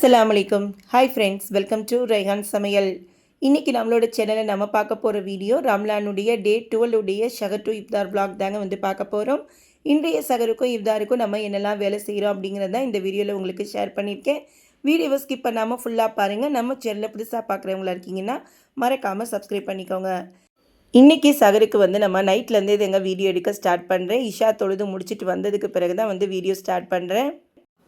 அஸ்ஸலாமு அலைக்கும். Hi friends, welcome to Raihan சமையல். இன்றைக்கி நம்மளோட சேனலில் நம்ம பார்க்க போகிற வீடியோ ரம்லானுடைய டே 12 உடைய ஷஹர் டு இஃப்தார் vlog தாங்க வந்து பார்க்க போகிறோம். இன்றைய சகருக்கும் இஃப்தாருக்கும் நம்ம என்னெல்லாம் வேலை செய்கிறோம் அப்படிங்கிறது தான் இந்த வீடியோவில் உங்களுக்கு ஷேர் பண்ணியிருக்கேன். வீடியோவை ஸ்கிப் பண்ணாமல் ஃபுல்லாக பாருங்கள். நம்ம சேனலில் புதுசாக பார்க்குறவங்களா இருக்கீங்கன்னா மறக்காமல் சப்ஸ்கிரைப் பண்ணிக்கோங்க. இன்றைக்கி சகருக்கு வந்து நம்ம நைட்லேருந்தே இதுங்க வீடியோ எடுக்க ஸ்டார்ட் பண்ணுறேன். இஷா தொழுது முடிச்சுட்டு வந்ததுக்கு பிறகு தான் வந்து வீடியோ ஸ்டார்ட் பண்ணுறேன்.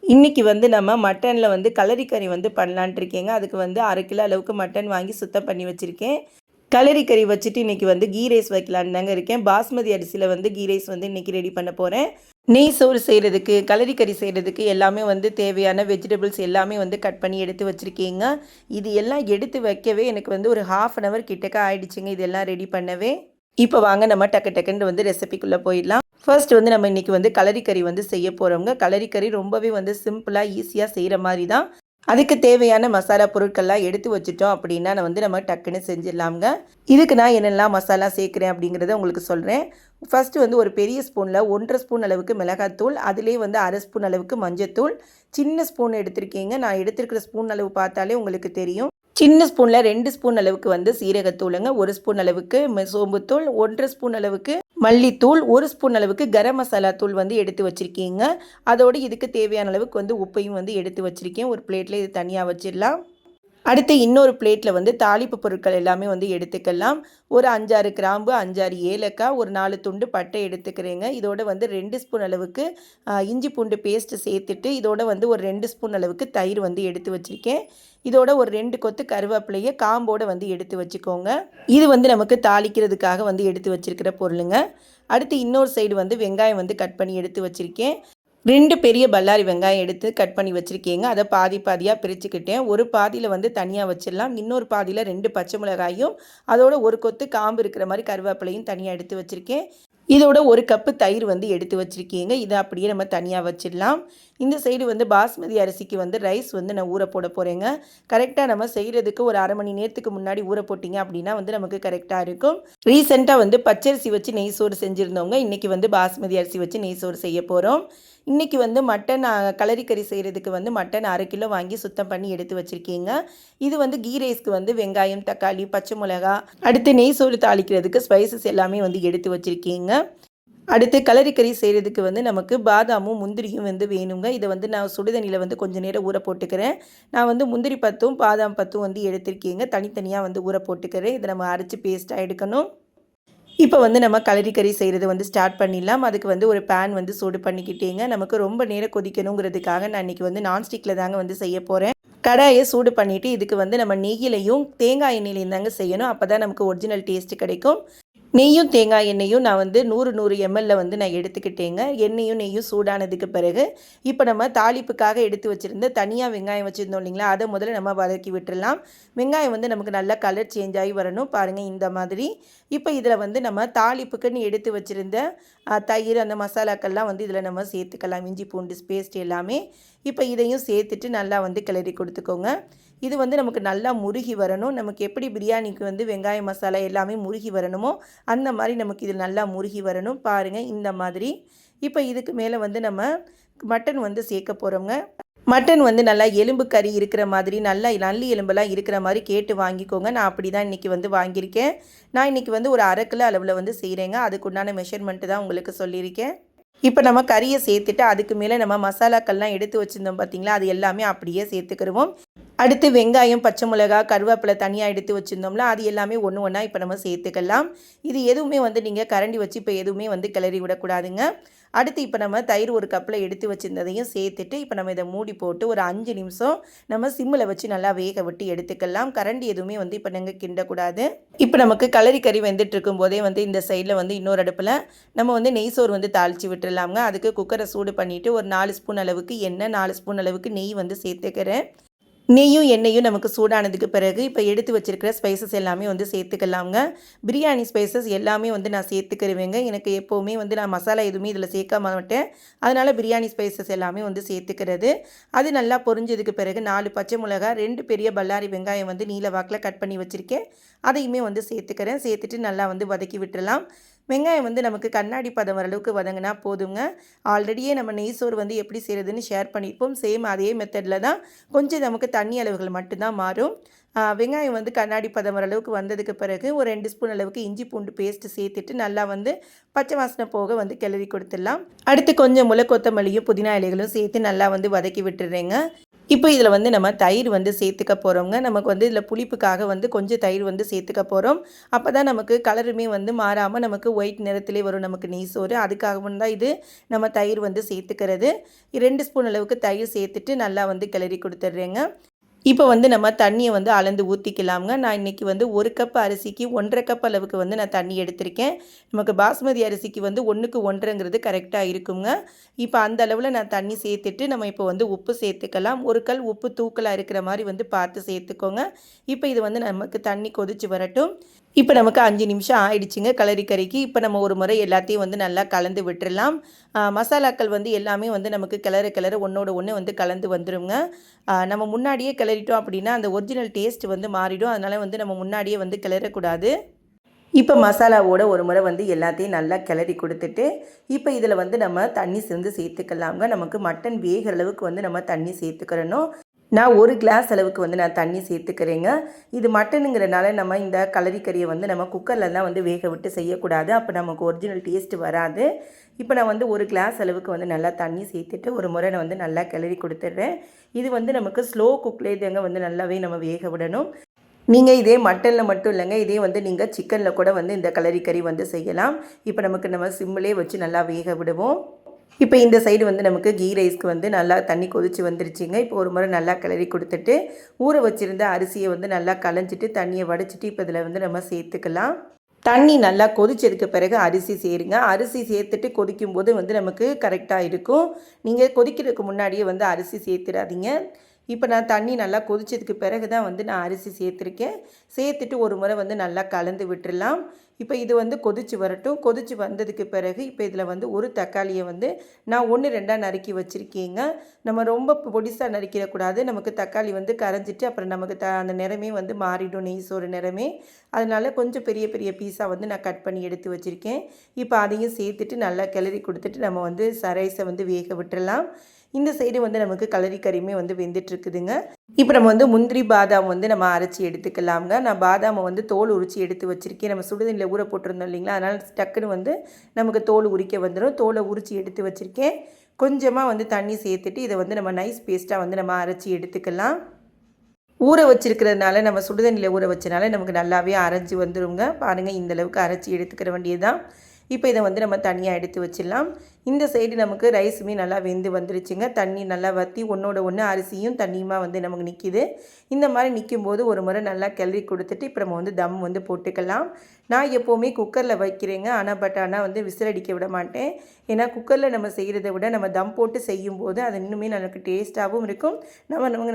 இன்றைக்கி வந்து நம்ம மட்டனில் வந்து கலரி கறி வந்து பண்ணலான்ட்டு இருக்கேங்க. அதுக்கு வந்து 1/2 கிலோ அளவுக்கு மட்டன் வாங்கி சுத்தம் பண்ணி வச்சுருக்கேன். கலரி கறி வச்சுட்டு இன்றைக்கி வந்து கீ ரைஸ் வைக்கலான்னு தாங்க இருக்கேன். பாஸ்மதி அரிசியில் வந்து கீ ரைஸ் வந்து இன்றைக்கி ரெடி பண்ண போகிறேன். நெய் சோறு செய்கிறதுக்கு, கலரி கறி செய்கிறதுக்கு எல்லாமே வந்து தேவையான வெஜிடபிள்ஸ் எல்லாமே வந்து கட் பண்ணி எடுத்து வச்சுருக்கேங்க. இது எல்லாம் எடுத்து வைக்கவே எனக்கு வந்து ஒரு 1/2 அன் ஹவர் கிட்டக்க ஆகிடுச்சிங்க இதெல்லாம் ரெடி பண்ணவே. இப்போ வாங்க நம்ம டக்குன்னு வந்து ரெசிபிக்குள்ளே போயிடலாம். ஃபர்ஸ்ட் வந்து நம்ம இன்றைக்கி வந்து கலரி கறி வந்து செய்ய போகிறோங்க. கலரி கறி ரொம்பவே வந்து சிம்பிளாக ஈஸியாக செய்கிற மாதிரி தான். அதுக்கு தேவையான மசாலா பொருட்கள்லாம் எடுத்து வச்சுட்டோம் அப்படின்னா நம்ம டக்குன்னு செஞ்சிடலாம்ங்க. இதுக்கு நான் என்னெல்லாம் மசாலா சேர்க்குறேன் அப்படிங்கிறத உங்களுக்கு சொல்கிறேன். ஃபஸ்ட்டு வந்து ஒரு பெரிய ஸ்பூனில் 1/2 ஸ்பூன் அளவுக்கு மிளகாத்தூள், அதிலே வந்து 1/2 ஸ்பூன் அளவுக்கு மஞ்சத்தூள், சின்ன ஸ்பூன் எடுத்திருக்கீங்க. நான் எடுத்துருக்கிற ஸ்பூன் அளவு பார்த்தாலே உங்களுக்கு தெரியும். சின்ன ஸ்பூனில் 2 ஸ்பூன் அளவுக்கு வந்து சீரகத்தூளுங்க, 1 ஸ்பூன் அளவுக்கு சோம்புத்தூள், 1/2 ஸ்பூன் அளவுக்கு மல்லித்தூள், 1 ஸ்பூன் அளவுக்கு கரம் மசாலா தூள் வந்து எடுத்து வச்சுருக்கீங்க. அதோடு இதுக்கு தேவையான அளவுக்கு வந்து உப்பையும் வந்து எடுத்து வச்சுருக்கேன். ஒரு பிளேட்டில் இது தனியாக வச்சிடலாம். அடுத்து இன்னொரு பிளேட்டில் வந்து தாளிப்பு பொருட்கள் எல்லாமே வந்து எடுத்துக்கலாம். ஒரு 5-6 கிராம்பு, 5-6 ஏலக்காய், ஒரு 4 துண்டு பட்டை எடுத்துக்கிறேங்க. இதோட வந்து 2 ஸ்பூன் அளவுக்கு இஞ்சி பூண்டு பேஸ்ட்டு சேர்த்துட்டு, இதோட வந்து ஒரு 2 ஸ்பூன் அளவுக்கு தயிர் வந்து எடுத்து வச்சுருக்கேன். இதோட ஒரு 2 கொத்து கருவேப்பிலையை காம்போடு வந்து எடுத்து வச்சுக்கோங்க. இது வந்து நமக்கு தாளிக்கிறதுக்காக வந்து எடுத்து வச்சுருக்கிற பொருளுங்க. அடுத்து இன்னொரு சைடு வந்து வெங்காயம் வந்து கட் பண்ணி எடுத்து வச்சுருக்கேன். 2 பெரிய பல்லாரி வெங்காயம் எடுத்து கட் பண்ணி வச்சுருக்கேங்க. அதை பாதியாக பிரிச்சுக்கிட்டேன். ஒரு பாதியில் வந்து தனியாக வச்சிடலாம். இன்னொரு பாதியில் 2 பச்சை மிளகாயும் அதோட ஒரு கொத்து காம்பு இருக்கிற மாதிரி கருவேப்பிலையும் தனியாக எடுத்து வச்சுருக்கேன். இதோட 1 கப்பு தயிர் வந்து எடுத்து வச்சுருக்கீங்க. இதை அப்படியே நம்ம தனியாக வச்சிடலாம். இந்த சைடு வந்து பாஸ்மதி அரிசிக்கு வந்து ரைஸ் வந்து நான் ஊற போட போகிறேங்க. கரெக்டாக நம்ம செய்கிறதுக்கு ஒரு 1/2 மணி நேரத்துக்கு முன்னாடி ஊற போட்டிங்க அப்படின்னா வந்து நமக்கு கரெக்டாக இருக்கும். ரீசெண்டாக வந்து பச்சரிசி வச்சு நெய் சோறு செஞ்சுருந்தவங்க இன்றைக்கி வந்து பாஸ்மதி அரிசி வச்சு நெய் சோறு செய்ய போகிறோம். இன்றைக்கி வந்து மட்டன் கலரி கறி செய்கிறதுக்கு வந்து மட்டன் 1/2 கிலோ வாங்கி சுத்தம் பண்ணி எடுத்து வச்சுருக்கீங்க. இது வந்து கீ ரைஸ்க்கு வந்து வெங்காயம், தக்காளி, பச்சை மிளகா, அடுத்து நெய் சோறு தாளிக்கிறதுக்கு ஸ்பைசஸ் எல்லாமே வந்து எடுத்து வச்சுருக்கீங்க. அடுத்து கலரி கறி செய்கிறதுக்கு வந்து நமக்கு பாதாமும் முந்திரியும் வந்து வேணுங்க. இதை வந்து நான் சுடுதண்ணியில் வந்து கொஞ்சம் நேரம் ஊற போட்டுக்கிறேன். நான் வந்து முந்திரி பத்தும் பாதாம் பத்தும் வந்து எடுத்திருக்கீங்க. தனித்தனியாக வந்து ஊற போட்டுக்கிறேன். இதை நம்ம அரைச்சி பேஸ்ட்டாக எடுக்கணும். இப்போ வந்து நம்ம கலரி கறி செய்கிறது வந்து ஸ்டார்ட் பண்ணிடலாம். அதுக்கு வந்து ஒரு பேன் வந்து சூடு பண்ணிக்கிட்டேங்க. நமக்கு ரொம்ப நேரம் கொதிக்கணுங்கிறதுக்காக நான் இன்றைக்கி வந்து நான்ஸ்டிக்கில் தாங்க வந்து செய்ய போகிறேன். கடாயை சூடு பண்ணிவிட்டு இதுக்கு வந்து நம்ம நெய்யிலையும் தேங்காய் எண்ணெயிலையும் தாங்க செய்யணும். அப்போ தான் நமக்கு ஒரிஜினல் டேஸ்ட்டு கிடைக்கும். நெய்யும் தேங்காய் எண்ணெயும் நான் வந்து 100 ml வந்து நான் எடுத்துக்கிட்டேங்க. எண்ணெயும் நெய்யும் சூடானதுக்கு பிறகு இப்போ நம்ம தாளிப்புக்காக எடுத்து வச்சுருந்த தனியாக வெங்காயம் வச்சுருந்தோம் இல்லைங்களா, அதை முதல்ல நம்ம வதக்கி விட்டுடலாம். வெங்காயம் வந்து நமக்கு நல்லா கலர் சேஞ்ச் ஆகி வரணும். பாருங்கள் இந்த மாதிரி. இப்போ இதில் வந்து நம்ம தாளிப்புக்குன்னு எடுத்து வச்சுருந்த தயிர், அந்த மசாலாக்கள்லாம் வந்து இதில் நம்ம சேர்த்துக்கலாம். இஞ்சி பூண்டு பேஸ்ட் எல்லாமே. இப்போ இதையும் சேர்த்துட்டு நல்லா வந்து கிளறி கொடுத்துக்கோங்க. இது வந்து நமக்கு நல்லா முருகி வரணும். நமக்கு எப்படி பிரியாணிக்கு வந்து வெங்காய மசாலா எல்லாமே முருகி வரணுமோ அந்த மாதிரி நமக்கு இது நல்லா முருகி வரணும். பாருங்கள் இந்த மாதிரி. இப்போ இதுக்கு மேலே வந்து நம்ம மட்டன் வந்து சேர்க்க போகிறோங்க. மட்டன் வந்து நல்லா எலும்பு கறி இருக்கிற மாதிரி நல்லி எலும்பெல்லாம் இருக்கிற மாதிரி கேட்டு வாங்கிக்கோங்க. நான் அப்படி தான் இன்றைக்கி வந்து வாங்கியிருக்கேன். நான் இன்றைக்கி வந்து ஒரு 1/2 கிலோ அளவில் வந்து செய்கிறேங்க. அதுக்குண்டான மெஷர்மெண்ட்டு தான் உங்களுக்கு சொல்லியிருக்கேன். இப்போ நம்ம கறியை சேர்த்துட்டு அதுக்கு மேலே நம்ம மசாலாக்கள்லாம் எடுத்து வச்சுருந்தோம் பார்த்திங்களா, அது எல்லாமே அப்படியே சேர்த்துக்கிடுவோம். அடுத்து வெங்காயம், பச்சை மிளகா, கருவேப்பிலை தனியாக எடுத்து வச்சுருந்தோம்ல, அது எல்லாமே ஒன்று ஒன்றா இப்போ நம்ம சேர்த்துக்கலாம். இது எதுவுமே வந்து நீங்கள் கரண்டி வச்சு இப்போ எதுவுமே வந்து கிளறி விடக்கூடாதுங்க. அடுத்து இப்போ நம்ம தயிர் 1 கப்பில் எடுத்து வச்சுருந்ததையும் சேர்த்துட்டு இப்போ நம்ம இதை மூடி போட்டு ஒரு 5 நிமிஷம் நம்ம சிம்மில் வச்சு நல்லா வேக விட்டு எடுத்துக்கலாம். கரண்டி எதுவுமே வந்து இப்போ நீங்கள் கிண்டக்கூடாது. இப்போ நமக்கு கலரி கறி வெந்துட்டு இருக்கும் போதே வந்து இந்த சைடில் வந்து இன்னொரு அடுப்பில் நம்ம வந்து நெய் சோறு வந்து தாளித்து விட்டுடலாங்க. அதுக்கு குக்கரை சூடு பண்ணிவிட்டு ஒரு 4 ஸ்பூன் அளவுக்கு எண்ணெய், 4 ஸ்பூன் அளவுக்கு நெய் வந்து சேர்த்துக்கிறேன். நெய்யும் எண்ணெயும் நமக்கு சூடானதுக்கு பிறகு இப்போ எடுத்து வச்சுருக்கிற ஸ்பைசஸ் எல்லாமே வந்து சேர்த்துக்கலாங்க. பிரியாணி ஸ்பைசஸ் எல்லாமே வந்து நான் சேர்த்துக்கிருவேங்க. எனக்கு எப்போவுமே வந்து நான் மசாலா எதுவுமே இதில் சேர்க்க மாட்டேன். அதனால் பிரியாணி ஸ்பைசஸ் எல்லாமே வந்து சேர்த்துக்கிறது. அது நல்லா பொரிஞ்சதுக்கு பிறகு 4 பச்சை மிளகா, 2 பெரிய பல்லாரி வெங்காயம் வந்து நீல வாக்கில் கட் பண்ணி வச்சுருக்கேன். அதையுமே வந்து சேர்த்துக்கிறேன். சேர்த்துட்டு நல்லா வந்து வதக்கி விட்டுடலாம். வெங்காயம் வந்து நமக்கு கண்ணாடி பதம் வர அளவுக்கு வதங்கினா போதுங்க. ஆல்ரெடியே நம்ம நெய் சோறு வந்து எப்படி செய்கிறதுன்னு ஷேர் பண்ணியிருப்போம். சேம் அதே மெத்தடில் தான், கொஞ்சம் நமக்கு தண்ணி அளவுகள் மட்டும்தான் மாறும். வெங்காயம் வந்து கண்ணாடி பதம் வர அளவுக்கு வந்ததுக்கு பிறகு ஒரு 2 ஸ்பூன் அளவுக்கு இஞ்சி பூண்டு பேஸ்ட்டு சேர்த்துட்டு நல்லா வந்து பச்சை வாசனை போக வந்து கிளறி கொடுத்துடலாம். அடுத்து கொஞ்சம் கொத்தமல்லியும் புதினா இலைகளும் சேர்த்து நல்லா வந்து வதக்கி விட்டுறேங்க. இப்போ இதில் வந்து நம்ம தயிர் வந்து சேர்த்துக்க போகிறோங்க. நமக்கு வந்து இதில் புளிப்புக்காக வந்து கொஞ்சம் தயிர் வந்து சேர்த்துக்க போகிறோம். அப்போ தான் நமக்கு கலருமே வந்து மாறாமல் நமக்கு ஒயிட் நிறத்திலே வரும் நமக்கு நெய் சோறு. அதுக்காகவும் தான் இது நம்ம தயிர் வந்து சேர்த்துக்கிறது. 2 ஸ்பூன் அளவுக்கு தயிர் சேர்த்துட்டு நல்லா வந்து கிளறி கொடுத்துட்றேங்க. இப்போ வந்து நம்ம தண்ணியை வந்து அளந்து ஊற்றிக்கலாமுங்க. நான் இன்றைக்கி வந்து 1 கப் அரிசிக்கு 1½ கப் அளவுக்கு வந்து நான் தண்ணி எடுத்திருக்கேன். நமக்கு பாஸ்மதி அரிசிக்கு வந்து 1க்கு 1.5ங்கிறது கரெக்டாக இருக்குங்க. இப்போ அந்த அளவில் நான் தண்ணி சேர்த்துட்டு நம்ம இப்போ வந்து உப்பு சேர்த்துக்கலாம். ஒரு கல் உப்பு தூக்கலாக இருக்கிற மாதிரி வந்து பார்த்து சேர்த்துக்கோங்க. இப்போ இது வந்து நமக்கு தண்ணி கொதிச்சு வரட்டும். இப்போ நமக்கு 5 நிமிஷம் ஆயிடுச்சுங்க கறிக்கு. இப்போ நம்ம ஒரு முறை எல்லாத்தையும் வந்து நல்லா கலந்து விட்டுறலாம். மசாலாக்கள் வந்து எல்லாமே வந்து நமக்கு கிளற ஒன்றோட ஒன்று வந்து கலந்து வந்துடுங்க. நம்ம முன்னாடியே கிளறிட்டோம் அப்படின்னா அந்த ஒரிஜினல் டேஸ்ட் வந்து மாறிடும். அதனால் வந்து நம்ம முன்னாடியே வந்து கிளறக்கூடாது. இப்போ மசாலாவோட ஒரு முறை வந்து எல்லாத்தையும் நல்லா கிளறி கொடுத்துட்டு, இப்போ இதில் வந்து நம்ம தண்ணி சேர்த்துக்கலாங்க. நமக்கு மட்டன் வேகிற அளவுக்கு வந்து நம்ம தண்ணி சேர்த்துக்கிறணும். நான் 1 கிளாஸ் அளவுக்கு வந்து நான் தண்ணி சேர்த்துக்கிறேங்க. இது மட்டனுங்கிறனால நம்ம இந்த கறியை வந்து நம்ம குக்கர்லலாம் வந்து வேக விட்டு செய்யக்கூடாது. அப்போ நமக்கு ஒரிஜினல் டேஸ்ட் வராது. இப்போ நான் வந்து 1 கிளாஸ் அளவுக்கு வந்து நல்லா தண்ணி சேர்த்துட்டு ஒரு முறை நான் வந்து நல்லா கிளறி கொடுத்துட்றேன். இது வந்து நமக்கு ஸ்லோ குக்லேயே தாங்க வந்து நல்லாவே நம்ம வேக விடணும். நீங்கள் இதே மட்டனில் மட்டும் இல்லைங்க, இதே வந்து நீங்கள் சிக்கனில் கூட வந்து இந்த கறி வந்து செய்யலாம். இப்போ நம்ம சிம்மிலே வச்சு நல்லா வேக விடுவோம். இப்போ இந்த சைடு வந்து நமக்கு கீ ரைஸ்க்கு வந்து நல்லா தண்ணி கொதிச்சு வந்துருச்சுங்க. இப்போ ஒரு முறை நல்லா கிளறி கொடுத்துட்டு ஊற வச்சுருந்த அரிசியை வந்து நல்லா களைஞ்சிட்டு தண்ணியை வடிச்சிட்டு இப்போ இதில் வந்து நம்ம சேர்த்துக்கலாம். தண்ணி நல்லா கொதிச்சதுக்கு பிறகு அரிசி சேருங்க. அரிசி சேர்த்துட்டு கொதிக்கும்போது வந்து நமக்கு கரெக்டாக இருக்கும். நீங்கள் கொதிக்கிறதுக்கு முன்னாடியே வந்து அரிசி சேர்த்துடாதீங்க. இப்போ நான் தண்ணி நல்லா கொதிச்சதுக்கு பிறகு தான் வந்து நான் அரிசி சேர்த்துருக்கேன். சேர்த்துட்டு ஒரு முறை வந்து நல்லா கலந்து விட்டுடலாம். இப்போ இது வந்து கொதிச்சு வரட்டும். கொதிச்சு வந்ததுக்கு பிறகு இப்போ இதில் வந்து ஒரு தக்காளியை வந்து நான் 1, 2 நறுக்கி வச்சுருக்கேங்க. நம்ம ரொம்ப பொடிசாக நறுக்கிடக்கூடாது. நமக்கு தக்காளி வந்து கரைஞ்சிட்டு அப்புறம் நமக்கு அந்த நிறமே வந்து மாறிடும், நெய் சோறு நிறமே. அதனால் கொஞ்சம் பெரிய பெரிய பீஸாக வந்து நான் கட் பண்ணி எடுத்து வச்சுருக்கேன். இப்போ அதையும் சேர்த்துட்டு நல்லா கிளறி கொடுத்துட்டு நம்ம வந்து ரைஸை வந்து வேக விட்டுடலாம். இந்த சைடு வந்து நமக்கு கறியுமே வந்து வெந்துட்டுருக்குதுங்க. இப்போ நம்ம வந்து முந்திரி பாதாம் வந்து நம்ம அரைச்சி எடுத்துக்கலாம்ங்க. நான் பாதாமை வந்து தோல் உரித்து எடுத்து வச்சுருக்கேன். நம்ம சுடுதண்ணியில் ஊற போட்டிருந்தோம் இல்லைங்களா, அதனால் டக்குன்னு வந்து நமக்கு தோல் உரிக்க வந்துடும். தோலை உரித்து எடுத்து வச்சுருக்கேன். கொஞ்சமாக வந்து தண்ணி சேர்த்துட்டு இதை வந்து நம்ம நைஸ் பேஸ்ட்டாக வந்து நம்ம அரைச்சி எடுத்துக்கலாம். ஊற வச்சுருக்கிறதுனால நம்ம சுடுதண்ணியில் ஊற வச்சனால நமக்கு நல்லாவே அரைச்சி வந்துடுங்க. பாருங்கள், இந்தளவுக்கு அரைச்சி எடுத்துக்கிற வேண்டியது தான். இப்போ இதை வந்து நம்ம தனியாக எடுத்து வச்சிடலாம். இந்த சைடு நமக்கு ரைஸுமே நல்லா வெந்து வந்துருச்சுங்க. தண்ணி நல்லா வற்றி ஒன்றோட ஒன்று அரிசியும் தண்ணியுமா வந்து நமக்கு நிற்கிது. இந்த மாதிரி நிற்கும்போது ஒரு முறை நல்லா கிளறி கொடுத்துட்டு இப்போ நம்ம வந்து தம் வந்து போட்டுக்கலாம். நான் எப்போவுமே குக்கரில் வைக்கிறேங்க. ஆனால் வந்து விசில் அடிக்க விட மாட்டேன். ஏன்னா குக்கரில் நம்ம செய்கிறத விட நம்ம தம் போட்டு செய்யும்போது அது இன்னுமே நமக்கு டேஸ்ட்டாகவும் இருக்கும்.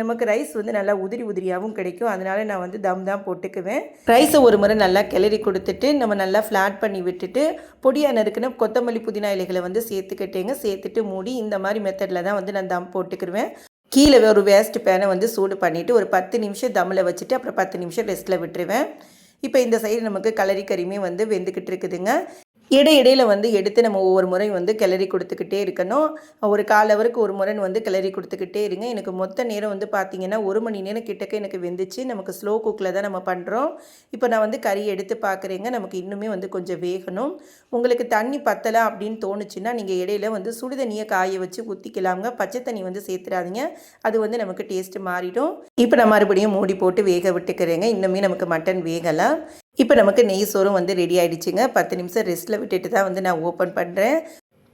நமக்கு ரைஸ் வந்து நல்லா உதிரியாகவும் கிடைக்கும். அதனால் நான் வந்து தம் தான் போட்டுக்குவேன். ரைஸை ஒரு முறை நல்லா கிளறி கொடுத்துட்டு நம்ம நல்லா ஃப்ளாட் பண்ணி விட்டுட்டு பொடியாக நறுக்குன கொத்தமல்லி புதினா இலைகளை வந்து சேர்த்துக்கிட்டேங்க. சேர்த்துட்டு மூடி இந்த மாதிரி மெத்தடில் தான் வந்து நான் தம் போட்டுக்கிடுவேன். கீழே ஒரு வேஸ்ட் பேனை வந்து சூடு பண்ணிவிட்டு ஒரு 10 நிமிஷம் தம்மில் வச்சுட்டு அப்புறம் 10 நிமிஷம் ரெஸ்ட்டில் விட்டுருவேன். இப்போ இந்த சைடு நமக்கு கறியுமே வந்து வெந்துக்கிட்டு இருக்குதுங்க. இடையில வந்து எடுத்து நம்ம ஒவ்வொரு முறையும் வந்து கிளறி கொடுத்துக்கிட்டே இருக்கணும். ஒரு 1/4 ஹவருக்கு ஒரு முறைன்னு வந்து கிளறி கொடுத்துக்கிட்டே இருங்க. எனக்கு மொத்த நேரம் வந்து பார்த்திங்கன்னா 1 மணி நேரம் கிட்டக்க எனக்கு வெந்துச்சு. நமக்கு ஸ்லோ குக்கில் தான் நம்ம பண்ணுறோம். இப்போ நான் வந்து கறி எடுத்து பார்க்குறேங்க. நமக்கு இன்னுமே வந்து கொஞ்சம் வேகணும். உங்களுக்கு தண்ணி பத்தலை அப்படின்னு தோணுச்சுன்னா நீங்கள் இடையில வந்து சுடுதண்ணியை காய வச்சு ஊற்றிக்கலாங்க. பச்சை தண்ணி வந்து சேர்த்துடாதீங்க. அது வந்து நமக்கு டேஸ்ட்டு மாறிடும். இப்போ நான் மறுபடியும் மூடி போட்டு வேக விட்டுக்கிறேங்க. இன்னுமே நமக்கு மட்டன் வேகலை. இப்போ நமக்கு நெய் சோறும் வந்து ரெடி ஆகிடுச்சுங்க. 10 நிமிஷம் ரெஸ்ட்டில் விட்டுட்டு தான் வந்து நான் ஓப்பன் பண்ணுறேன்.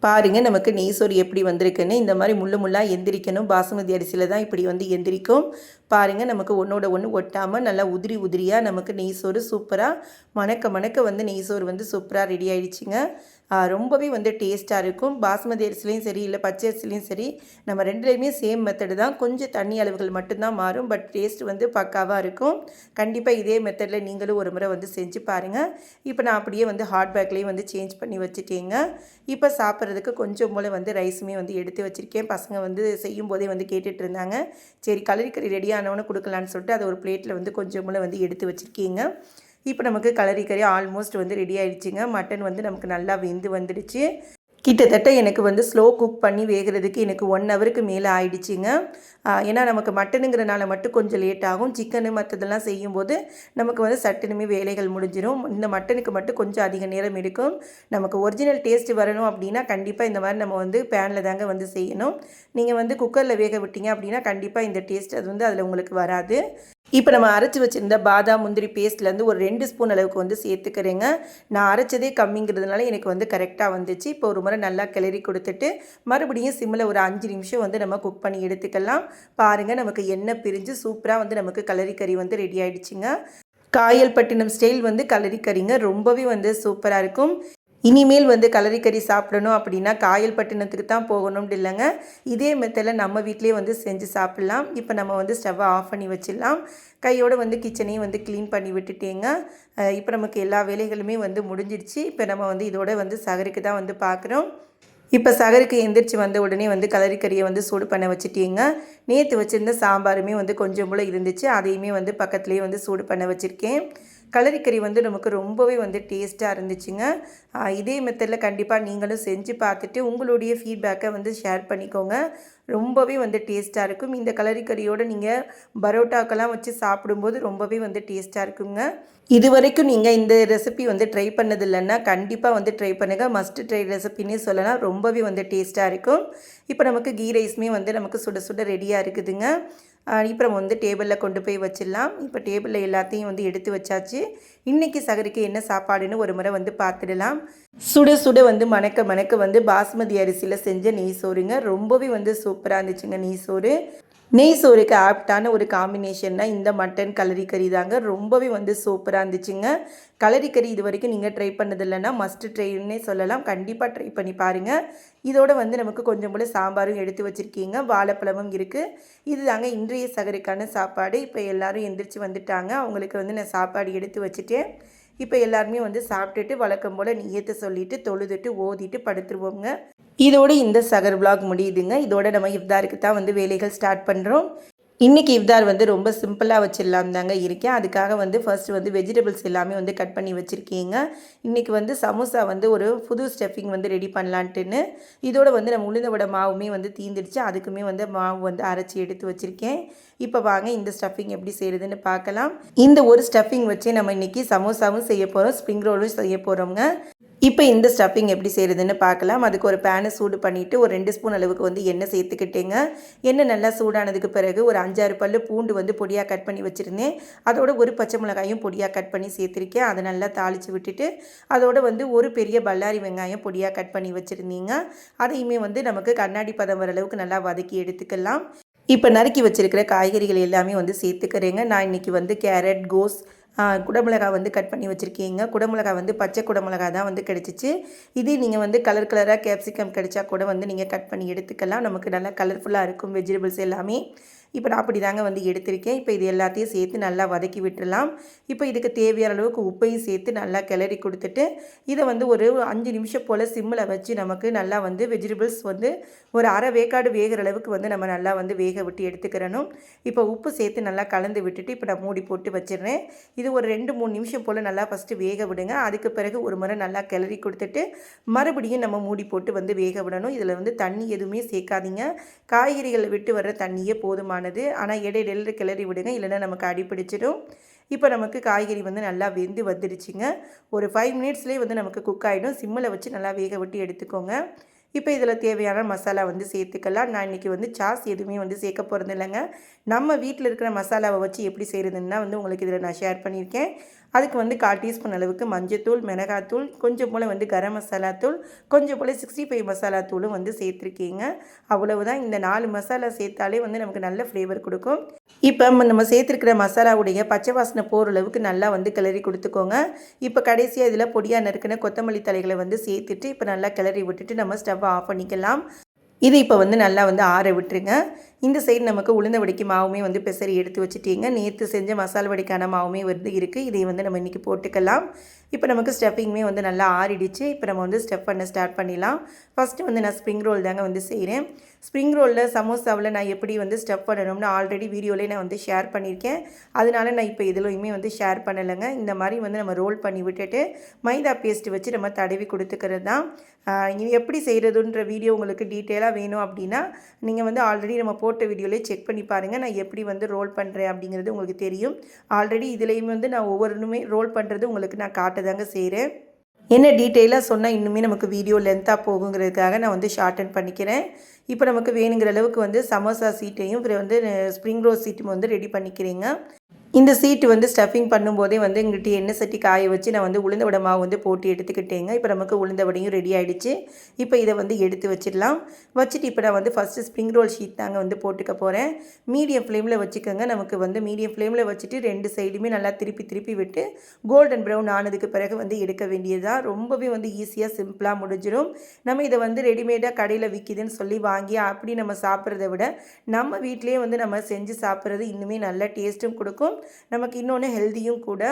பாருங்கள் நமக்கு நெய் சோறு எப்படி வந்திருக்குன்னு. இந்த மாதிரி முள்ளாக எந்திரிக்கணும். பாசுமதி அரிசியில் தான் இப்படி வந்து எந்திரிக்கும். பாருங்கள், நமக்கு ஒன்றோட ஒன்று ஒட்டாமல் நல்லா உதிரியாக நமக்கு நெய் சோறு சூப்பராக மணக்க வந்து நெய் சோறு வந்து சூப்பராக ரெடி ஆகிடுச்சிங்க. ரொம்பவே வந்து டேஸ்ட்டாக இருக்கும். பாஸ்மதி அரிசிலையும் சரி இல்லை பச்சை அரிசிலையும் சரி நம்ம ரெண்டுலேயுமே சேம் மெத்தடு தான். கொஞ்சம் தண்ணி அளவுகள் மட்டும்தான் மாறும். பட் டேஸ்ட் வந்து பக்காவாக இருக்கும். கண்டிப்பாக இதே மெத்தடில் நீங்களும் ஒரு முறை வந்து செஞ்சு பாருங்கள். இப்போ நான் அப்படியே வந்து ஹாட் பேக்லேயும் வந்து சேஞ்ச் பண்ணி வச்சுட்டேங்க. இப்போ சாப்பிட்றதுக்கு கொஞ்சம் போல் வந்து ரைஸுமே வந்து எடுத்து வச்சுருக்கேன். பசங்க வந்து செய்யும் போதே வந்து கேட்டுட்டு இருந்தாங்க. சரி, கறி ரெடியானவொன்னு கொடுக்கலான்னு சொல்லிட்டு அதை ஒரு பிளேட்டில் வந்து கொஞ்சம் போல் வந்து எடுத்து வச்சுருக்கீங்க. இப்போ நமக்கு கலரி கறி ஆல்மோஸ்ட் வந்து ரெடி ஆயிடுச்சுங்க. மட்டன் வந்து நமக்கு நல்லா வெந்து வந்துடுச்சு. கிட்டத்தட்ட எனக்கு வந்து ஸ்லோ குக் பண்ணி வேகிறதுக்கு எனக்கு 1 ஹவருக்கு மேலே ஆயிடுச்சுங்க. ஏன்னா நமக்கு மட்டனுங்கிறனால மட்டும் கொஞ்சம் லேட் ஆகும். சிக்கனு மற்றதெல்லாம் செய்யும்போது நமக்கு வந்து சட்டுனுமே வேலைகள் முடிஞ்சிடும். இந்த மட்டனுக்கு மட்டும் கொஞ்சம் அதிக நேரம் எடுக்கும். நமக்கு ஒரிஜினல் டேஸ்ட் வரணும் அப்படின்னா கண்டிப்பாக இந்த மாதிரி நம்ம வந்து பேனில் தாங்க வந்து செய்யணும். நீங்கள் வந்து குக்கரில் வேக விட்டீங்க அப்படின்னா கண்டிப்பாக இந்த டேஸ்ட் அது வந்து அதில் உங்களுக்கு வராது. இப்போ நம்ம அரைச்சி வச்சுருந்த பாதாம் முந்திரி பேஸ்ட்லேருந்து ஒரு 2 ஸ்பூன் அளவுக்கு வந்து சேர்த்துக்கிறேங்க. நான் அரைச்சதே கம்மிங்கிறதுனால எனக்கு வந்து கரெக்டாக வந்துச்சு. இப்போ ஒரு முறை நல்லா கிளறி கொடுத்துட்டு மறுபடியும் சிம்மில் ஒரு 5 நிமிஷம் வந்து நம்ம குக் பண்ணி எடுத்துக்கலாம். பாருங்கள், நமக்கு எண்ணெய் பிரிஞ்சு சூப்பராக வந்து நமக்கு கலரி கறி வந்து ரெடி ஆகிடுச்சிங்க. காயல்பட்டினம் ஸ்டைல் வந்து கலரி கறிங்க, ரொம்பவே வந்து சூப்பராக இருக்கும். இனிமேல் வந்து கலரி கறி சாப்பிடணும் அப்படின்னா காயல்பட்டினத்துக்கு தான் போகணும்னு இல்லைங்க. இதே மெத்தடில் நம்ம வீட்டிலே வந்து செஞ்சு சாப்பிட்லாம். இப்போ நம்ம வந்து ஸ்டவ்வை ஆஃப் பண்ணி வச்சிடலாம். கையோடு வந்து கிச்சனையும் வந்து க்ளீன் பண்ணி விட்டுட்டேங்க. இப்போ நமக்கு எல்லா வேலைகளுமே வந்து முடிஞ்சிடுச்சு. இப்போ நம்ம வந்து இதோட வந்து சகருக்கு தான் வந்து பார்க்குறோம். இப்போ சகருக்கு எந்திரிச்சு வந்த உடனே வந்து கலரி கறியை வந்து சூடு பண்ண வச்சுட்டேங்க. நேற்று வச்சுருந்த சாம்பாருமே வந்து கொஞ்சம் போல் இருந்துச்சு, அதையுமே வந்து பக்கத்துலேயே வந்து சூடு பண்ண வச்சுருக்கேன். கலரிக்கறி வந்து நமக்கு ரொம்பவே வந்து டேஸ்ட்டாக இருந்துச்சுங்க. இதே மெத்தடில் கண்டிப்பாக நீங்களும் செஞ்சு பார்த்துட்டு உங்களுடைய ஃபீட்பேக்கை வந்து ஷேர் பண்ணிக்கோங்க. ரொம்பவே வந்து டேஸ்ட்டாக இருக்கும். இந்த கலரிக்கறியோடு நீங்கள் பரோட்டாக்கெல்லாம் வச்சு சாப்பிடும்போது ரொம்பவே வந்து டேஸ்ட்டாக இருக்குங்க. இது வரைக்கும் நீங்கள் இந்த ரெசிபி வந்து ட்ரை பண்ணதில்லைன்னா கண்டிப்பாக வந்து ட்ரை பண்ணுங்கள். மஸ்ட் ட்ரை ரெசிபின்னே சொல்லலாம். ரொம்பவே வந்து டேஸ்ட்டாக இருக்கும். இப்போ நமக்கு கீ ரைஸுமே வந்து நமக்கு சுட சுட ரெடியாக இருக்குதுங்க. இப்போ நம்ம வந்து டேபிளில் கொண்டு போய் வச்சிடலாம். இப்போ டேபிளில் எல்லாத்தையும் வந்து எடுத்து வச்சாச்சு. இன்றைக்கி சகருக்கு என்ன சாப்பாடுன்னு ஒரு முறை வந்து பார்த்துடலாம். சுட சுட வந்து மணக்க மணக்க வந்து பாஸ்மதி அரிசியில் செஞ்ச நெய் சோறுங்க. ரொம்பவே வந்து சூப்பராக இருந்துச்சுங்க நெய் சோறு. நெய் சோறுக்கு ஆப்டான ஒரு காம்பினேஷன்னா இந்த மட்டன் கலரி கறி தாங்க. ரொம்பவே வந்து சூப்பராக இருந்துச்சுங்க. கலரி கறி இது வரைக்கும் நீங்கள் ட்ரை பண்ணதில்லைன்னா மஸ்ட் ட்ரைன்னே சொல்லலாம். கண்டிப்பாக ட்ரை பண்ணி பாருங்கள். இதோட வந்து நமக்கு கொஞ்சம் போல் சாம்பாரும் எடுத்து வச்சுருக்கீங்க, வாழைப்பழமும் இருக்குது. இது தாங்க இன்றைய சகருக்கான சாப்பாடு. இப்போ எல்லோரும் எந்திரிச்சு வந்துட்டாங்க. அவங்களுக்கு வந்து நான் சாப்பாடு எடுத்து வச்சுட்டேன். இப்போ எல்லாருமே வந்து சாப்பிட்டுட்டு வழக்கம் போல் நியத்தை சொல்லிவிட்டு தொழுதுட்டு ஓதிட்டு படுத்துருவோங்க. இதோடு இந்த சகர் விலாக் முடியுதுங்க. இதோட நம்ம இஃப்தாருக்கு தான் வந்து வேலைகள் ஸ்டார்ட் பண்ணுறோம். இன்றைக்கி இஃப்தார் வந்து ரொம்ப சிம்பிளாக வச்சிடலாம் தாங்க இருக்கேன். அதுக்காக வந்து ஃபர்ஸ்ட் வந்து வெஜிடபிள்ஸ் எல்லாமே வந்து கட் பண்ணி வச்சுருக்கீங்க. இன்றைக்கி வந்து சமோசா வந்து ஒரு புது ஸ்டஃபிங் வந்து ரெடி பண்ணலான்ட்டுன்னு இதோட வந்து நம்ம உளுந்த வடை மாவுமே வந்து தீந்துடுச்சு. அதுக்குமே வந்து மாவு வந்து அரைச்சி எடுத்து வச்சுருக்கேன். இப்போ வாங்க இந்த ஸ்டஃபிங் எப்படி செய்கிறதுன்னு பார்க்கலாம். இந்த ஒரு ஸ்டஃபிங் வச்சு நம்ம இன்றைக்கி சமோசாவும் செய்ய போகிறோம், ஸ்ப்ரிங் ரோலும் செய்ய போகிறோங்க. இப்போ இந்த ஸ்டஃபிங் எப்படி செய்கிறதுன்னு பார்க்கலாம். அதுக்கு ஒரு பேனை சூடு பண்ணிவிட்டு ஒரு 2 ஸ்பூன் அளவுக்கு வந்து எண்ணெய் சேர்த்துக்கிட்டேங்க. எண்ணெய் நல்லா சூடானதுக்கு பிறகு ஒரு 5-6 பல்லு பூண்டு வந்து பொடியாக கட் பண்ணி வச்சுருந்தேன். அதோட ஒரு பச்சை மிளகாயும் பொடியாக கட் பண்ணி சேர்த்துருக்கேன். அதை நல்லா தாளித்து விட்டுட்டு அதோட வந்து ஒரு பெரிய பல்லாரி வெங்காயம் பொடியாக கட் பண்ணி வச்சுருந்தீங்க. அதையுமே வந்து நமக்கு கண்ணாடி பதம் வர அளவுக்கு நல்லா வதக்கி எடுத்துக்கலாம். இப்போ நறுக்கி வச்சுருக்கிற காய்கறிகள் எல்லாமே வந்து சேர்த்துக்கிறேங்க. நான் இன்றைக்கி வந்து கேரட், கோஸ், குடமிளகா வந்து கட் பண்ணி வச்சுருக்கீங்க. குடமிளகா வந்து பச்சை குடமிளகா தான் வந்து கிடச்சிச்சு. இதே நீங்கள் வந்து கலர் கலராக கேப்சிகம் கிடைச்சா கூட வந்து நீங்கள் கட் பண்ணி எடுத்துக்கலாம். நமக்கு நல்லா கலர்ஃபுல்லாக இருக்கும் வெஜிடபிள்ஸ் எல்லாமே. இப்போ நான் அப்படி தாங்க வந்து எடுத்திருக்கேன். இப்போ இது எல்லாத்தையும் சேர்த்து நல்லா வதக்கி விட்டுடலாம். இப்போ இதுக்கு தேவையான அளவுக்கு உப்பையும் சேர்த்து நல்லா கிளறி கொடுத்துட்டு இதை வந்து ஒரு 5 நிமிஷம் போல் சிம்மில் வச்சு நமக்கு நல்லா வந்து வெஜிடபிள்ஸ் வந்து ஒரு அரை வேக்காடு வேகிற அளவுக்கு வந்து நம்ம நல்லா வந்து வேக விட்டு எடுத்துக்கிறணும். இப்போ உப்பு சேர்த்து நல்லா கலந்து விட்டுட்டு இப்போ நான் மூடி போட்டு வச்சிடுறேன். இது ஒரு 2-3 நிமிஷம் போல் நல்லா ஃபஸ்ட்டு வேக விடுங்க. அதுக்கு பிறகு ஒரு முறை நல்லா கிளறி கொடுத்துட்டு மறுபடியும் நம்ம மூடி போட்டு வந்து வேக விடணும். இதில் வந்து தண்ணி எதுவுமே சேர்க்காதீங்க. காய்கறிகளை விட்டு வர்ற தண்ணியே போதுமானது. ஆனால் இடையில கிளறி விடுங்க, இல்லைன்னா நமக்கு அடிப்பிடிச்சிடும். இப்போ நமக்கு காய்கறி வந்து நல்லா வெந்து வந்துடுச்சுங்க. ஒரு 5 மினிட்ஸ்லேயே வந்து நமக்கு குக் ஆகிடும். சிம்மில் வச்சு நல்லா வேக விட்டு எடுத்துக்கோங்க. இப்போ இதில் தேவையான மசாலா வந்து சேர்த்துக்கலாம். நான் இன்றைக்கி வந்து சாஸ் எதுவுமே வந்து சேர்க்க போகிறது இல்லைங்க. நம்ம வீட்டில் இருக்கிற மசாலாவை வச்சு எப்படி செய்கிறதுன்னா வந்து உங்களுக்கு இதில் நான் ஷேர் பண்ணியிருக்கேன். அதுக்கு வந்து 1/4 டீஸ்பூன் அளவுக்கு மஞ்சத்தூள், மிளகாத்தூள், கொஞ்சம் போல் வந்து கரம் மசாலா தூள், கொஞ்சம் போல் 65 மசாலா தூளும் வந்து சேர்த்துருக்கீங்க. அவ்வளவுதான். இந்த 4 மசாலா சேர்த்தாலே வந்து நமக்கு நல்ல ஃப்ளேவர் கொடுக்கும். இப்போ நம்ம சேர்த்துருக்கிற மசாலாவுடைய பச்சை வாசனை போகிற அளவுக்கு நல்லா வந்து கிளறி கொடுத்துக்கோங்க. இப்போ கடைசியாக இதில் பொடியாக நறுக்கின கொத்தமல்லி தலைகளை வந்து சேர்த்துட்டு இப்போ நல்லா கிளறி விட்டுட்டு நம்ம ஸ்டவ்வை ஆஃப் பண்ணிக்கலாம். இது இப்போ வந்து நல்லா வந்து ஆற விட்டுருங்க. இந்த சைடு நமக்கு உளுந்த வடைக்கு மாவுமே வந்து பெசரி எடுத்து வச்சுட்டீங்க. நேற்று செஞ்ச மசாலா வடைக்கான மாவுமே வந்து இருக்குது. இதை வந்து நம்ம இன்றைக்கி போட்டுக்கலாம். இப்போ நமக்கு ஸ்டஃபிங்குமே வந்து நல்லா ஆறிடுச்சு. இப்போ நம்ம வந்து ஸ்டஃப் பண்ண ஸ்டார்ட் பண்ணிடலாம். ஃபஸ்ட்டு வந்து நான் ஸ்ப்ரிங் ரோல் தாங்க வந்து செய்கிறேன். ஸ்ப்ரிங் ரோலில் சமோசாவில் நான் எப்படி வந்து ஸ்டஃப் பண்ணணும்னு ஆல்ரெடி வீடியோலேயே நான் வந்து ஷேர் பண்ணியிருக்கேன். அதனால நான் இப்போ இதுலையுமே வந்து ஷேர் பண்ணலைங்க. இந்த மாதிரி வந்து நம்ம ரோல் பண்ணி விட்டுட்டு மைதா பேஸ்ட்டு வச்சு நம்ம தடவி கொடுத்துக்கிறது தான். இது எப்படி செய்கிறதுன்ற வீடியோ உங்களுக்கு டீட்டெயிலாக வேணும் அப்படின்னா நீங்கள் வந்து ஆல்ரெடி நம்ம போட்ட வீடியோலேயே செக் பண்ணி பாருங்கள். நான் எப்படி வந்து ரோல் பண்ணுறேன் அப்படிங்கிறது உங்களுக்கு தெரியும். ஆல்ரெடி இதுலேயுமே வந்து நான் ஒவ்வொன்றுமே ரோல் பண்ணுறது உங்களுக்கு நான் காட்டதாங்க செய்கிறேன். என்ன டீட்டெயிலாக சொன்னால் இன்னுமே நமக்கு வீடியோ லென்த்தாக போகுங்கிறதுக்காக நான் வந்து ஷார்ட்டன் பண்ணிக்கிறேன். இப்போ நமக்கு வேணுங்கிற அளவுக்கு வந்து சமோசா சீட்டையும் அப்புறம் வந்து ஸ்ப்ரிங் ரோல் சீட்டும் வந்து ரெடி பண்ணிக்கிறேங்க. இந்த சீட்டு வந்து ஸ்டஃபிங் பண்ணும்போதே வந்து எங்கிட்ட எண்ணெய் சட்டி காய வச்சு நான் வந்து உளுந்த வடை மாவு வந்து போட்டு எடுத்துக்கிட்டேங்க. இப்போ நமக்கு உளுந்த வடையும் ரெடி ஆகிடுச்சு. இப்போ இதை வந்து எடுத்து வச்சிடலாம். வச்சுட்டு இப்போ நான் வந்து ஃபஸ்ட்டு ஸ்ப்ரிங் ரோல் ஷீட் தாங்க வந்து போட்டுக்க போகிறேன். மீடியம் ஃப்ளேமில் வச்சுக்கோங்க. நமக்கு வந்து மீடியம் ஃப்ளேமில் வச்சுட்டு 2 சைடுமே நல்லா திருப்பி விட்டு கோல்டன் ப்ரௌன் ஆனதுக்கு பிறகு வந்து எடுக்க வேண்டியதுதான். ரொம்பவே வந்து ஈஸியாக சிம்பிளாக முடிஞ்சிடும். நம்ம இதை வந்து ரெடிமேடாக கடையில் விற்கிதுன்னு சொல்லி வாங்கி அப்படி நம்ம சாப்பிட்றத விட நம்ம வீட்டிலேயே வந்து நம்ம செஞ்சு சாப்பிட்றது இன்னுமே நல்ல டேஸ்ட்டும் கொடுக்கும். நமக்கு இன்னொன்று ஹெல்த்தியும் கூட.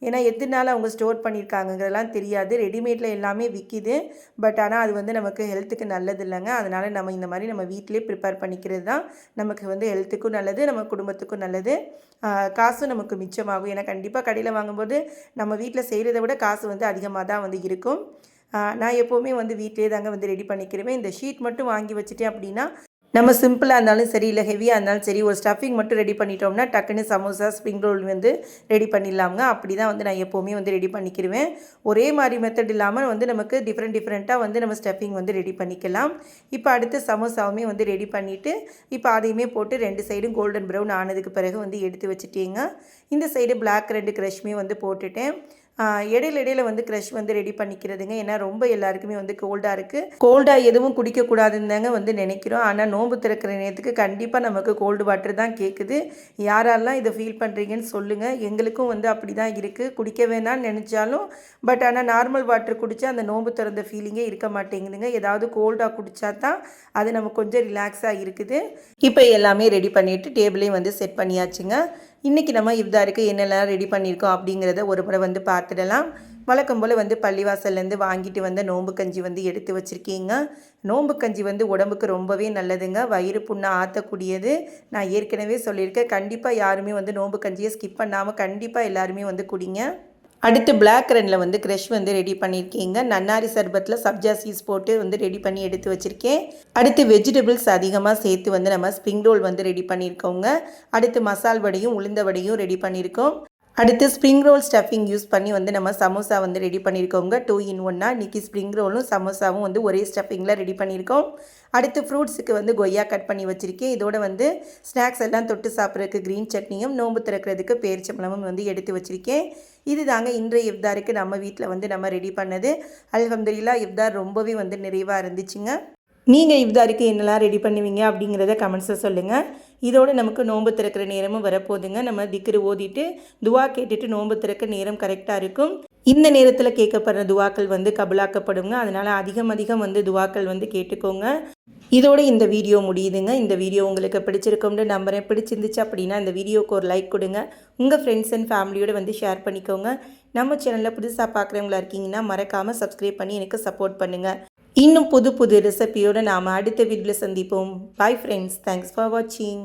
ஏன்னா எத்தனை நாள் அவங்க ஸ்டோர் பண்ணியிருக்காங்கங்கிறதெல்லாம் தெரியாது. ரெடிமேடில் எல்லாமே விற்கிது. பட் ஆனால் அது வந்து நமக்கு ஹெல்த்துக்கு நல்லது இல்லைங்க. அதனால் நம்ம இந்த மாதிரி நம்ம வீட்டிலே ப்ரிப்பேர் பண்ணிக்கிறது தான் நமக்கு வந்து ஹெல்த்துக்கும் நல்லது, நம்ம குடும்பத்துக்கும் நல்லது. காசும் நமக்கு மிச்சமாகும். ஏன்னா கண்டிப்பாக கடையில் வாங்கும்போது நம்ம வீட்டில் செய்கிறத விட காசு வந்து அதிகமாக தான் வந்து இருக்கும். நான் எப்போவுமே வந்து வீட்டிலே தாங்க வந்து ரெடி பண்ணிக்கிறேன். இந்த ஷீட் மட்டும் வாங்கி வச்சுட்டேன் அப்படின்னா நம்ம சிம்பிளாக இருந்தாலும் சரி, இல்லை ஹெவியாக இருந்தாலும் சரி, ஒரு ஸ்டஃபிங் மட்டும் ரெடி பண்ணிட்டோம்னா டக்குன்னு சமோசா ஸ்ப்ரிங் ரோல் வந்து ரெடி பண்ணிடலாங்க. அப்படி தான் வந்து நான் எப்போவுமே வந்து ரெடி பண்ணிக்கிடுவேன். ஒரே மாதிரி மெத்தட் இல்லாமல் வந்து நமக்கு டிஃப்ரெண்ட்டாக வந்து நம்ம ஸ்டஃபிங் வந்து ரெடி பண்ணிக்கலாம். இப்போ அடுத்து சமோசாவுமே வந்து ரெடி பண்ணிவிட்டு இப்போ அதையுமே போட்டு 2 சைடும் கோல்டன் ப்ரௌன் ஆனதுக்கு பிறகு வந்து எடுத்து வச்சுட்டேங்க. இந்த சைடு பிளாக் 2 க்ரஷ்மே வந்து போட்டுட்டேன். இடையில வந்து க்ரஷ் வந்து ரெடி பண்ணிக்கிறதுங்க. ஏன்னா ரொம்ப எல்லாருக்குமே வந்து கோல்டாக இருக்குது. கோல்டாக எதுவும் குடிக்கக்கூடாதுன்னு தாங்க வந்து நினைக்கிறோம். ஆனால் நோன்பு திறக்கிற நேரத்துக்கு கண்டிப்பாக நமக்கு கோல்டு வாட்டர் தான் கேட்குது. யாரெல்லாம் இதை ஃபீல் பண்ணுறீங்கன்னு சொல்லுங்கள். எங்களுக்கும் வந்து அப்படி தான் இருக்குது. குடிக்க வேணான்னு நினச்சாலும் பட் ஆனால் நார்மல் வாட்டர் குடித்தா அந்த நோன்பு திறந்த ஃபீலிங்கே இருக்க மாட்டேங்குதுங்க. ஏதாவது கோல்டாக குடித்தா தான் அது நமக்கு கொஞ்சம் ரிலாக்ஸாக இருக்குது. இப்போ எல்லாமே ரெடி பண்ணிவிட்டு டேபிளையும் வந்து செட் பண்ணியாச்சுங்க. இன்றைக்கி நம்ம இஃப்தாருக்கு என்னெல்லாம் ரெடி பண்ணியிருக்கோம் அப்படிங்கிறத ஒரு முறை வந்து பார்த்துடலாம். வழக்கம் போல் வந்து பள்ளிவாசல்லேருந்து வாங்கிட்டு வந்த நோம்பு கஞ்சி வந்து எடுத்து வச்சுருக்கீங்க. நோம்பு கஞ்சி வந்து உடம்புக்கு ரொம்பவே நல்லதுங்க. வயிறு புண்ணை ஆற்றக்கூடியது. நான் ஏற்கனவே சொல்லியிருக்கேன். கண்டிப்பாக யாருமே வந்து நோம்பு கஞ்சியை ஸ்கிப் பண்ணாமல் கண்டிப்பாக எல்லாருமே வந்து குடிங்க. அடுத்து பிளாக் ரன்னில் வந்து க்ரஷ் வந்து ரெடி பண்ணியிருக்கீங்க. நன்னாரி சர்பத்தில் சப்ஜா சீட்ஸ் போட்டு வந்து ரெடி பண்ணி எடுத்து வச்சுருக்கேன். அடுத்து வெஜிடபிள்ஸ் அதிகமாக சேர்த்து வந்து நம்ம ஸ்ப்ரிங் ரோல் வந்து ரெடி பண்ணியிருக்கோங்க. அடுத்து மசால் வடையும் உளுந்த வடையும் ரெடி பண்ணியிருக்கோம். அடுத்து ஸ்ப்ரிங் ரோல் ஸ்டஃபிங் யூஸ் பண்ணி வந்து நம்ம சமோசா வந்து ரெடி பண்ணியிருக்கோங்க. 2 in 1 இன்றைக்கி ஸ்ப்ரிங் ரோலும் சமோசாவும் வந்து ஒரே ஸ்டஃபிங்கில் ரெடி பண்ணியிருக்கோம். அடுத்து ஃப்ரூட்ஸுக்கு வந்து கொய்யா கட் பண்ணி வச்சுருக்கேன். இதோட வந்து ஸ்நாக்ஸ் எல்லாம் தொட்டு சாப்பிட்றதுக்கு க்ரீன் சட்னியும் நோம்பு திறக்கிறதுக்கு பேரிச்சம்பழமும் வந்து எடுத்து வச்சுருக்கேன். இது தாங்க இன்றைய இஃப்தாருக்கு நம்ம வீட்டில் வந்து நம்ம ரெடி பண்ணது. அல்ஹம்துலில்லாஹ் இஃப்தார் ரொம்பவே வந்து நிறைவாக இருந்துச்சுங்க. நீங்கள் இஃப்தாருக்கு என்னெல்லாம் ரெடி பண்ணுவீங்க அப்படிங்கிறத கமெண்ட்ஸை சொல்லுங்கள். இதோடு நமக்கு நோன்பு திறக்கிற நேரமும் வரப்போகுதுங்க. நம்ம திக்ரு ஓதிட்டு துவா கேட்டுட்டு நோன்பு திறக்க நேரம் கரெக்டாக இருக்கும். இந்த நேரத்தில் கேட்கப்படுற துவாக்கள் வந்து கபுலாக்கப்படுங்க. அதனால் அதிகம் வந்து துவாக்கள் வந்து கேட்டுக்கோங்க. இதோட இந்த வீடியோ முடியுதுங்க. இந்த வீடியோ உங்களுக்கு பிடிச்சிருக்கும்னு நம்புறேன். பிடிச்சிருந்துச்சு அப்படின்னா இந்த வீடியோவுக்கு ஒரு லைக் கொடுங்க. உங்கள் ஃப்ரெண்ட்ஸ் அண்ட் ஃபேமிலியோடு வந்து ஷேர் பண்ணிக்கோங்க. நம்ம சேனலில் புதுசாக பார்க்குறவங்களா இருக்கீங்கன்னா மறக்காமல் சப்ஸ்கிரைப் பண்ணி எனக்கு சப்போர்ட் பண்ணுங்கள். இன்னும் புது ரெசிபியோடு நாம் அடுத்த வீடியோவில் சந்திப்போம். Bye friends. தேங்க்ஸ் ஃபார் வாட்சிங்.